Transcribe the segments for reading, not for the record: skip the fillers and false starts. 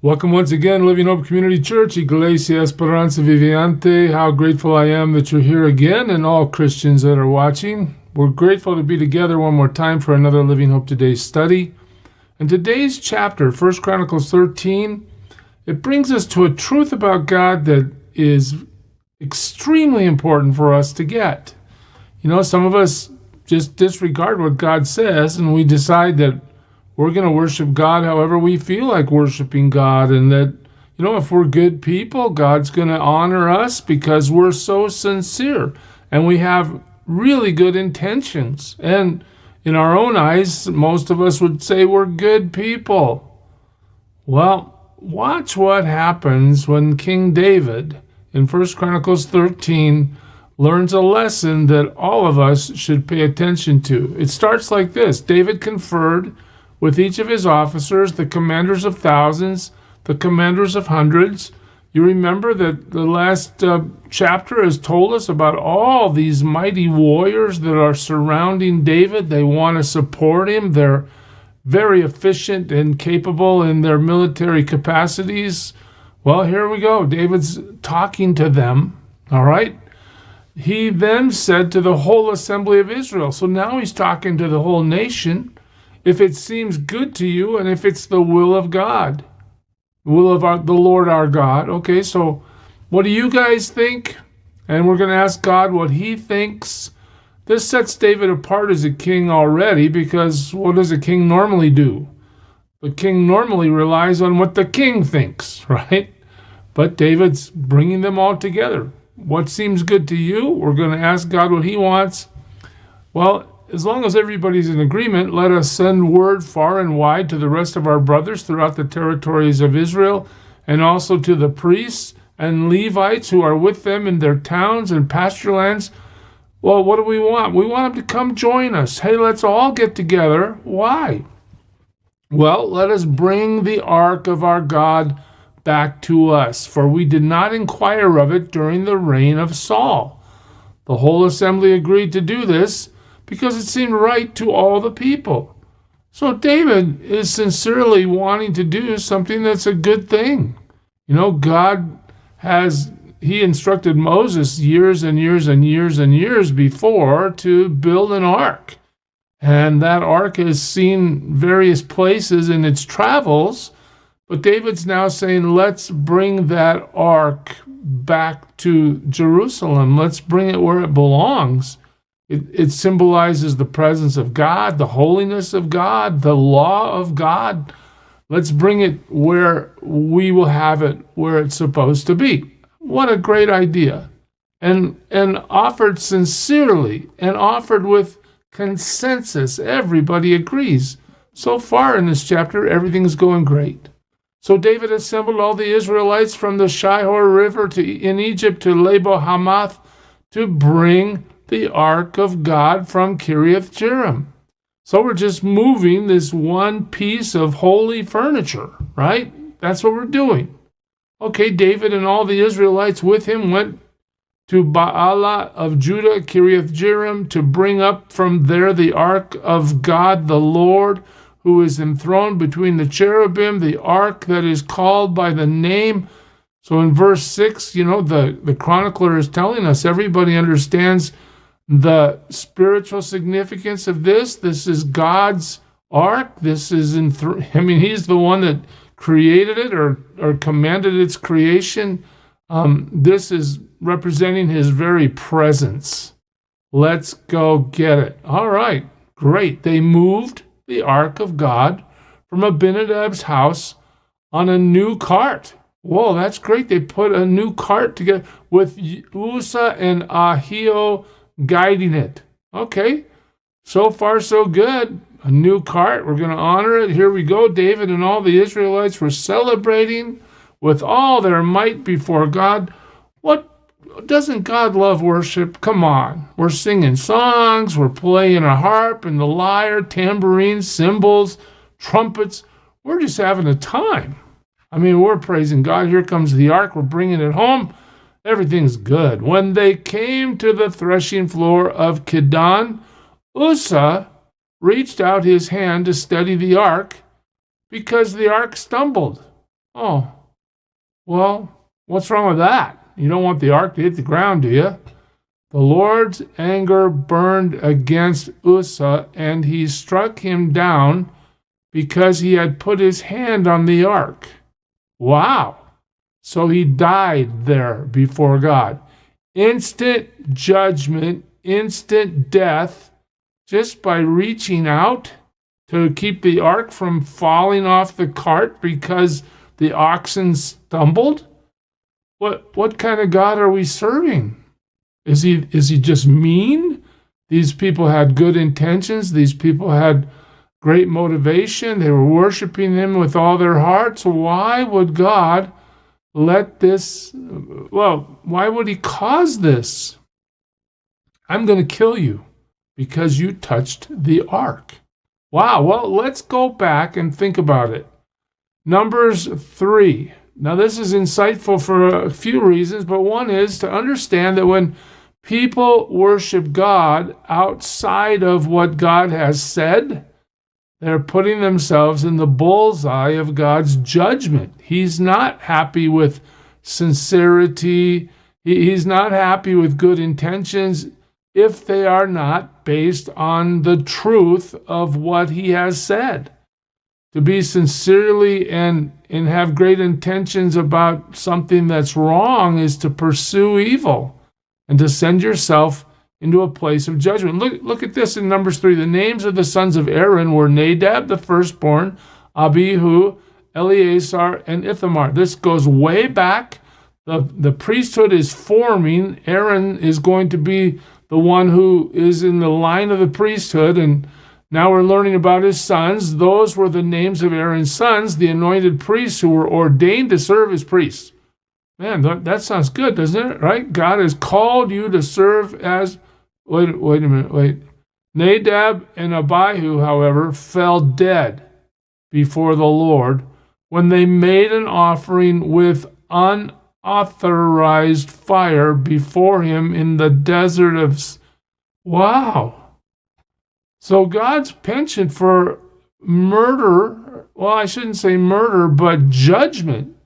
Welcome once again, Living Hope Community Church, Iglesia Esperanza Viviente. How grateful I am that you're here again, and all Christians that are watching. We're grateful to be together one more time for another Living Hope Today study. And today's chapter, 1 Chronicles 13, it brings us to a truth about God that is extremely important for us to get. You know, some of us just disregard what God says, and we decide that we're going to worship God however we feel like worshiping God, and that, you know, if we're good people, God's going to honor us because we're so sincere and we have really good intentions. And in our own eyes, most of us would say we're good people. Well, watch what happens when King David in 1 Chronicles 13 learns a lesson that all of us should pay attention to. It starts like this. David conferred with each of his officers, the commanders of thousands, the commanders of hundreds. You remember that the last chapter has told us about all these mighty warriors that are surrounding David. They want to support him. They're very efficient and capable in their military capacities. Well, here we go. David's talking to them, all right? He then said to the whole assembly of Israel. So now he's talking to the whole nation. If it seems good to you, and if it's the will of God, the will of the Lord our God. Okay, so what do you guys think? And we're going to ask God what he thinks. This sets David apart as a king already, because what does a king normally do? The king normally relies on what the king thinks, right? But David's bringing them all together. What seems good to you? We're going to ask God what he wants. Well, as long as everybody's in agreement, let us send word far and wide to the rest of our brothers throughout the territories of Israel, and also to the priests and Levites who are with them in their towns and pasture lands. Well, what do we want? We want them to come join us. Hey, let's all get together. Why? Well, let us bring the ark of our God back to us, for we did not inquire of it during the reign of Saul. The whole assembly agreed to do this, because it seemed right to all the people. So David is sincerely wanting to do something that's a good thing. You know, he instructed Moses years and years and years and years before to build an ark. And that ark has seen various places in its travels, but David's now saying, let's bring that ark back to Jerusalem. Let's bring it where it belongs. It symbolizes the presence of God, the holiness of God, the law of God. Let's bring it where we will have it where it's supposed to be. What a great idea. And offered sincerely and offered with consensus. Everybody agrees. So far in this chapter, everything's going great. So David assembled all the Israelites from the Shihor River in Egypt to Lebo Hamath to bring the ark of God from Kiriath Jearim. So we're just moving this one piece of holy furniture, right? That's what we're doing. Okay, David and all the Israelites with him went to Baalah of Judah, Kiriath Jearim, to bring up from there the ark of God the Lord, who is enthroned between the cherubim, the ark that is called by the name. So in verse 6, you know, the chronicler is telling us everybody understands the spiritual significance of this. This is God's ark. This is, he's the one that created it or commanded its creation. This is representing his very presence. Let's go get it. All right, great. They moved the ark of God from Abinadab's house on a new cart. Whoa, that's great. They put a new cart together with Uzzah and Ahio guiding it. Okay, so far so good. A new cart, we're going to honor it. Here we go. David and all the Israelites were celebrating with all their might before God. What doesn't God love worship? Come on. We're singing songs, we're playing a harp and the lyre, tambourines, cymbals, trumpets. We're just having a time. I mean, we're praising God. Here comes the ark. We're bringing it home. Everything's good. When they came to the threshing floor of Kidon, Uzzah reached out his hand to steady the ark because the ark stumbled. Oh, well, what's wrong with that? You don't want the ark to hit the ground, do you? The Lord's anger burned against Uzzah, and he struck him down because he had put his hand on the ark. Wow. So he died there before God. Instant judgment, instant death, just by reaching out to keep the ark from falling off the cart because the oxen stumbled? What kind of God are we serving? Is he just mean? These people had good intentions. These people had great motivation. They were worshiping him with all their hearts. Why would God let this, why would he cause this? I'm going to kill you because you touched the ark. Wow, well, let's go back and think about it. Numbers 3. Now, this is insightful for a few reasons, but one is to understand that when people worship God outside of what God has said, they're putting themselves in the bullseye of God's judgment. He's not happy with sincerity. He's not happy with good intentions if they are not based on the truth of what he has said. To be sincerely and have great intentions about something that's wrong is to pursue evil and to send yourself into a place of judgment. Look at this in Numbers 3. The names of the sons of Aaron were Nadab, the firstborn, Abihu, Eleazar, and Ithamar. This goes way back. The priesthood is forming. Aaron is going to be the one who is in the line of the priesthood, and now we're learning about his sons. Those were the names of Aaron's sons, the anointed priests who were ordained to serve as priests. Man, that sounds good, doesn't it? Right? God has called you to serve as... Wait a minute. Nadab and Abihu, however, fell dead before the Lord when they made an offering with unauthorized fire before him in the desert of... Wow. So God's penchant for murder, well, I shouldn't say murder, but judgment,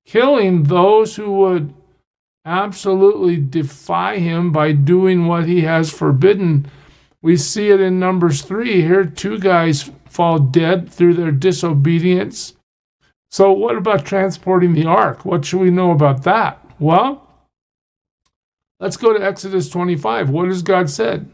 killing those who would absolutely defy him by doing what he has forbidden. We see it in Numbers 3. Here, 2 guys fall dead through their disobedience. So what about transporting the ark? What should we know about that? Well, let's go to Exodus 25. What has God said?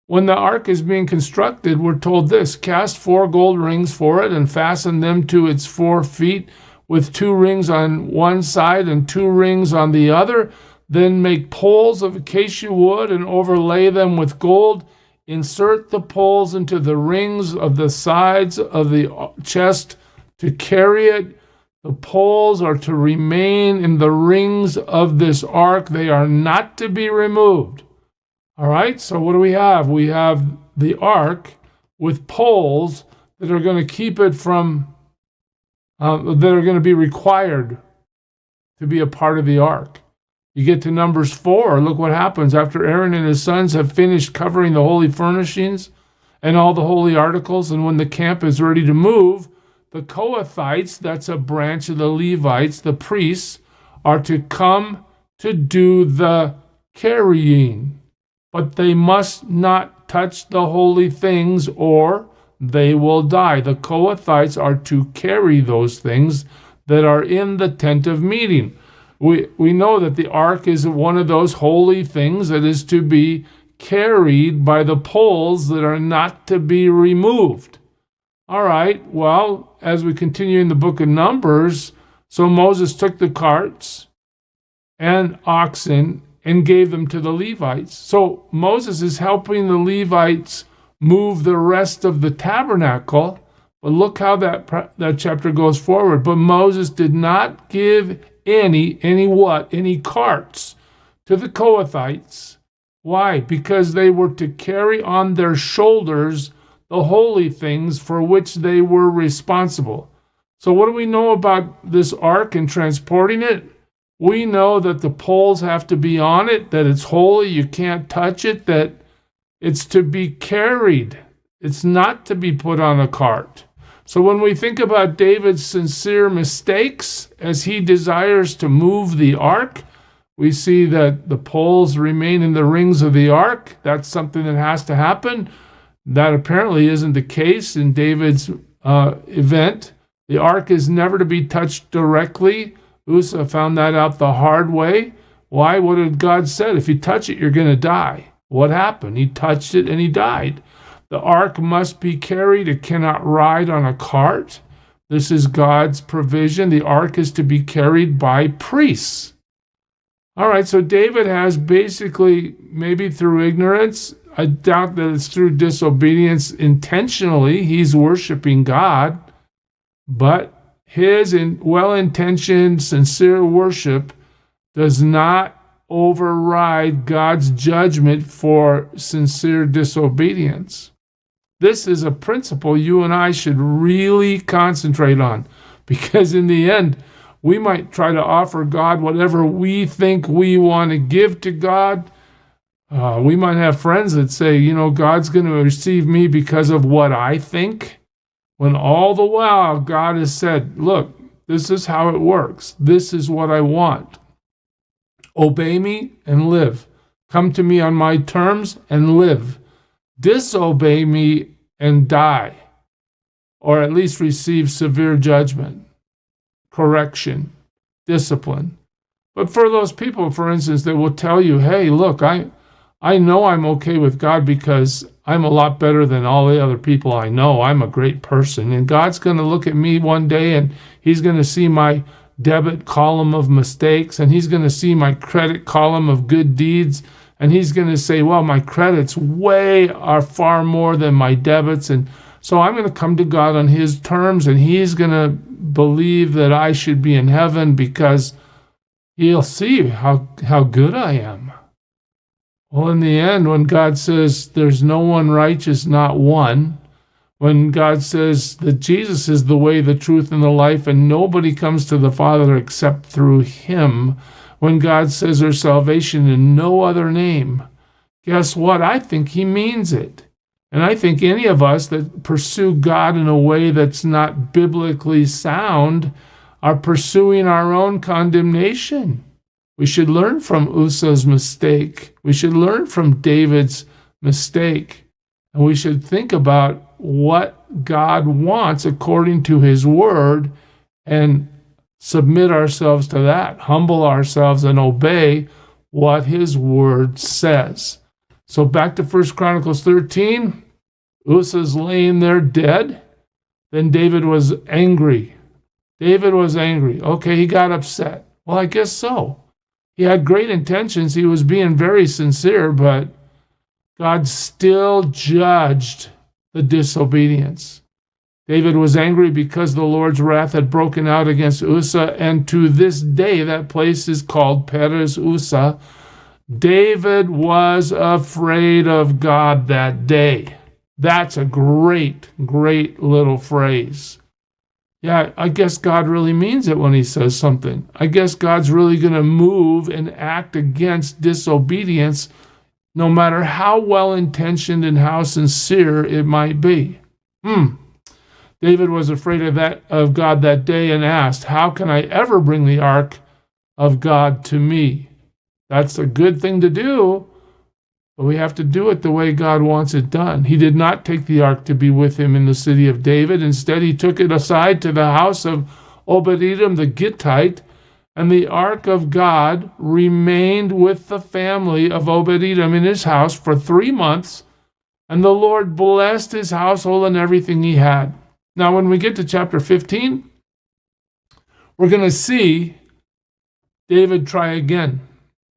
When the ark is being constructed, we're told this: cast 4 gold rings for it and fasten them to its 4 feet with 2 rings on one side and 2 rings on the other. Then make poles of acacia wood and overlay them with gold. Insert the poles into the rings of the sides of the chest to carry it. The poles are to remain in the rings of this ark. They are not to be removed. All right, so what do we have? We have the ark with poles that are going to keep it from, that are going to be required to be a part of the ark. You get to Numbers 4, look what happens. After Aaron and his sons have finished covering the holy furnishings and all the holy articles, and when the camp is ready to move, the Kohathites, that's a branch of the Levites, the priests, are to come to do the carrying. But they must not touch the holy things or they will die. The Kohathites are to carry those things that are in the tent of meeting. We know that the ark is one of those holy things that is to be carried by the poles that are not to be removed. All right, well, as we continue in the book of Numbers, so Moses took the carts and oxen and gave them to the Levites. So Moses is helping the Levites move the rest of the tabernacle. But look how that chapter goes forward. But Moses did not give any carts to the Kohathites. Why? Because they were to carry on their shoulders the holy things for which they were responsible. So what do we know about this ark and transporting it? We know that the poles have to be on it, that it's holy, you can't touch it, that it's to be carried. It's not to be put on a cart. So when we think about David's sincere mistakes as he desires to move the ark, we see that the poles remain in the rings of the ark. That's something that has to happen. That apparently isn't the case in David's event. The ark is never to be touched directly. Uzzah found that out the hard way. Why? What had God said? If you touch it, you're going to die. What happened? He touched it and he died. The ark must be carried. It cannot ride on a cart. This is God's provision. The ark is to be carried by priests. All right, so David has basically, maybe through ignorance, I doubt that it's through disobedience intentionally, he's worshiping God, but his well-intentioned, sincere worship does not override God's judgment for sincere disobedience. This is a principle you and I should really concentrate on, because in the end, we might try to offer God whatever we think we want to give to God. We might have friends that say, God's going to receive me because of what I think, when all the while God has said, look, this is how it works. This is what I want. Obey me and live. Come to me on my terms and live. Disobey me and die, or at least receive severe judgment, correction, discipline. But for those people, for instance, that will tell you, hey, look, I know I'm okay with God because I'm a lot better than all the other people I know. I'm a great person. And God's going to look at me one day and he's going to see my debit column of mistakes and he's going to see my credit column of good deeds. And he's going to say, well, my credits are far more than my debits. And so I'm going to come to God on his terms and he's going to believe that I should be in heaven because he'll see how good I am. Well, in the end, when God says there's no one righteous, not one, when God says that Jesus is the way, the truth, and the life, and nobody comes to the Father except through him, when God says there's salvation in no other name, guess what? I think he means it. And I think any of us that pursue God in a way that's not biblically sound are pursuing our own condemnation. We should learn from Uzzah's mistake. We should learn from David's mistake. And we should think about what God wants according to his word and submit ourselves to that, humble ourselves and obey what his word says. So back to 1 Chronicles 13, Uzzah's laying there dead. Then David was angry. Okay, he got upset. Well, I guess so. He had great intentions. He was being very sincere, but God still judged the disobedience. David was angry because the Lord's wrath had broken out against Uzzah, and to this day that place is called Perez Uzzah. David was afraid of God that day. That's a great, great little phrase. Yeah, I guess God really means it when he says something. I guess God's really going to move and act against disobedience, no matter how well-intentioned and how sincere it might be. David was afraid of God that day and asked, how can I ever bring the ark of God to me? That's a good thing to do, but we have to do it the way God wants it done. He did not take the ark to be with him in the city of David. Instead, he took it aside to the house of Obed-Edom the Gittite, and the ark of God remained with the family of Obed-Edom in his house for 3 months, and the Lord blessed his household and everything he had. Now, when we get to chapter 15, we're going to see David try again.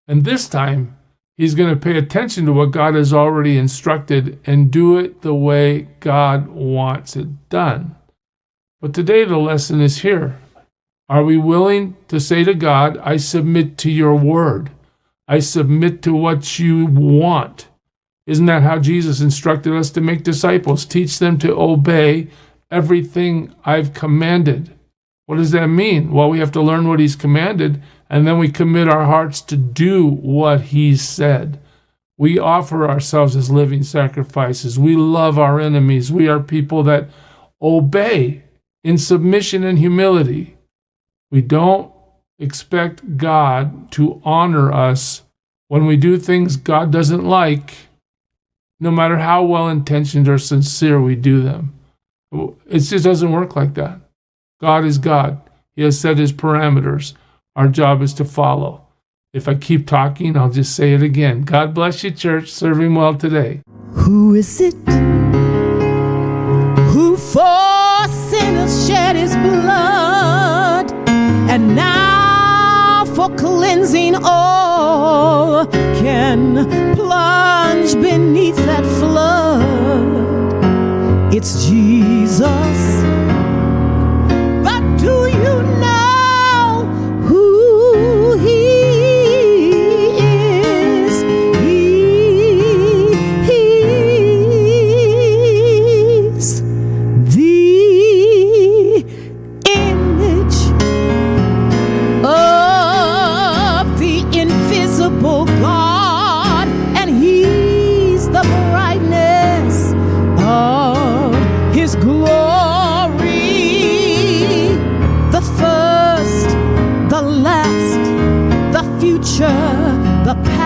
And this time, he's going to pay attention to what God has already instructed and do it the way God wants it done. But today, the lesson is here. Are we willing to say to God, I submit to your word. I submit to what you want. Isn't that how Jesus instructed us to make disciples? Teach them to obey everything I've commanded. What does that mean? Well, we have to learn what he's commanded, and then we commit our hearts to do what he said. We offer ourselves as living sacrifices. We love our enemies. We are people that obey in submission and humility. We don't expect God to honor us when we do things God doesn't like, no matter how well-intentioned or sincere we do them. It just doesn't work like that. God is God. He has set his parameters. Our job is to follow. If I keep talking, I'll just say it again. God bless you, church. Serve him well today. Who is it who for sinners shed his blood, and now for cleansing all can plunge beneath that flood? It's Jesus. But do you know who he is? He's the image of the invisible God, and he's the brightness of his glory, the first, the last, the future, the past.